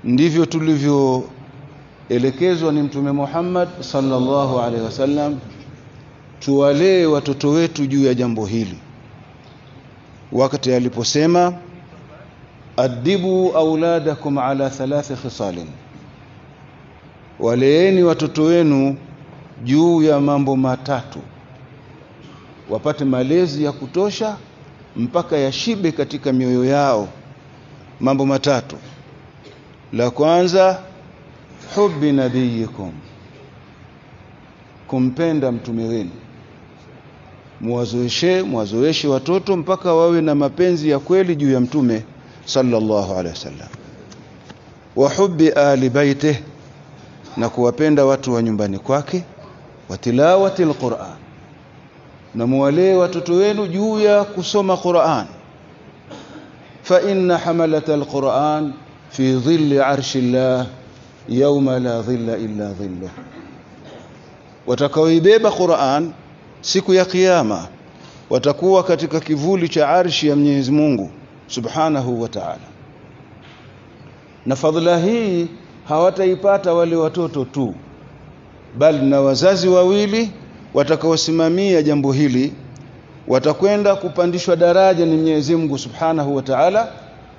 ndivyo tulivyoelekezwa ni Mtume Muhammad sallallahu alaihi wasallam tuwalee watoto wetu juu ya jambo hili, wakati aliposema adibu auladakum ala thalath khisalin, waleeni watoto wenu juu ya mambo matatu, wapate malezi ya kutosha mpaka yashibe katika mioyo yao. Mambo matatu: la kwanza hubbi nabiyikum, kumpenda mtume wenu, muwazoeshe watoto mpaka wawe na mapenzi ya kweli juu ya mtume sallallahu alaihi wasallam. Wa hubbi ali baitih, na kuwapenda watu wa nyumbani kwake. Wa tilawati alquran, na muwalee watoto wenu juu ya kusoma Qur'an. Fa inna hamalata alquran fi dhilli arshi llah yawma la dhilla illa dhilluh, watakaoibeba Qur'an siku ya kiyama watakuwa katika kivuli cha arshi ya Mwenyezi Mungu subhanahu wa ta'ala. Na fadhila hii hawataipata wale watoto tu, bali na wazazi wawili watakaosimamia jambo hili watakwenda kupandishwa daraja ni Mwenyezi Mungu subhanahu wa ta'ala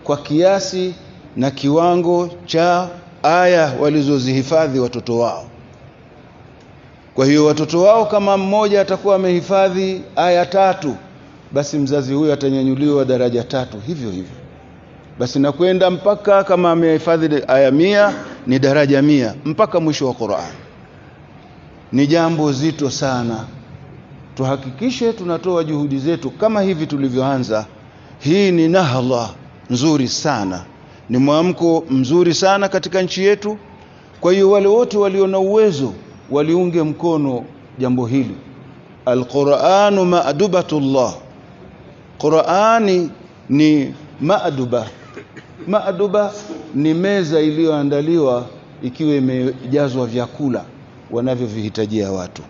kwa kiasi na kiwango cha aya walizozihifadhi watoto wao. Kwa hiyo watoto wao kama mmoja atakuwa amehifadhi aya 3, basi mzazi huyo atanyanyuliwa daraja 3 hivyo hivyo. Basi nakwenda mpaka kama amehifadhi aya 100 ni daraja 100 mpaka mwisho wa Qur'an. Ni jambo zito sana. Tuhakikishe tunatoa juhudi zetu kama hivi tulivyoanza. Hii ni nahala nzuri sana, ni mwamko mzuri sana katika nchi yetu. Kwa hiyo wale wote walio na uwezo waliunge mkono jambo hili. Al-Qur'anu ma'dubatullah, Qur'ani ni ma'duba. Ma'duba ni meza iliyoandaliwa ikiwa imejazwa vyakula wanavyovihitajia watu.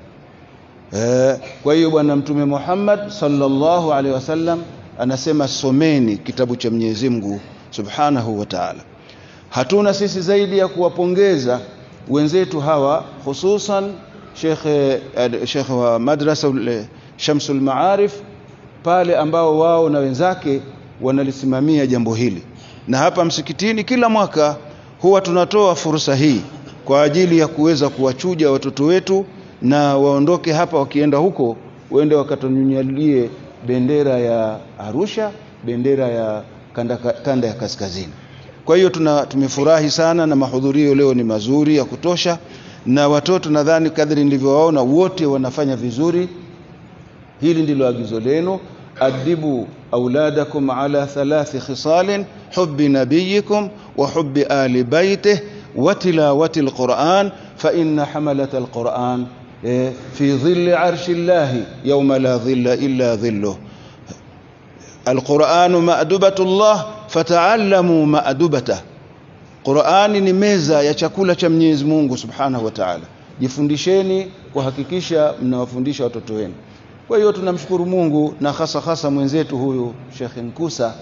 Kwa hiyo bwana Mtume Muhammad sallallahu alaihi wasallam anasema someni kitabu cha Mwenyezi Mungu subhanahu wa ta'ala. Hatuna sisi zaidi ya kuwapongeza wenzetu hawa, hususan Sheikh wa madrasa Shamsul Maarif pale, ambao wao na wenzake wanalisimamia jambo hili. Na hapa msikitini kila mwaka huwa tunatoa fursa hii kwa ajili ya kuweza kuwachuja watoto wetu na waondoke hapa, wakienda huko waende wakatonyunyalie bendera ya Arusha, bendera ya kanda ya kaskazini. Kwa hiyo tumefurahi sana na mahudhurio leo ni mazuri ya kutosha, na watoto nadhani kadri nilivyowaona wote wanafanya vizuri. Hili ndilo agizo lenu: adibu auladakum ala 3 khisalin hubbi nabiyikum wa hubbi ali baitih wa tilawati alquran fa inna hamalata alquran fi dhilli arshi llahi yawma la dhilla illa dhilluh. Alquranu ma'dubatullah fata'allamu ma'dubatah. Qur'ani ni meza ya chakula cha Mwenyezi Mungu subhanahu wa ta'ala. Jifundisheni kuhakikisha mnawafundisha watoto wenu. Kwa hiyo tunamshukuru Mungu, na hasa mwenzetu huyu Sheikh Nkusa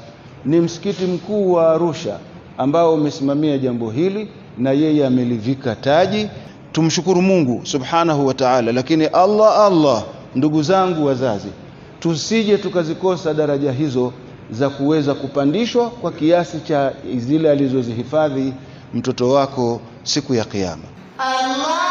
ni msikiti mkuu wa Arusha ambao umesimamia jambo hili na yeye amelivika taji. Tumshukuru Mungu subhanahu wa ta'ala. Lakini Allah, ndugu zangu wazazi, tusije tukazikosa daraja hizo za kuweza kupandishwa kwa kiasi cha zile alizozihifadhi mtoto wako siku ya kiyama. Allah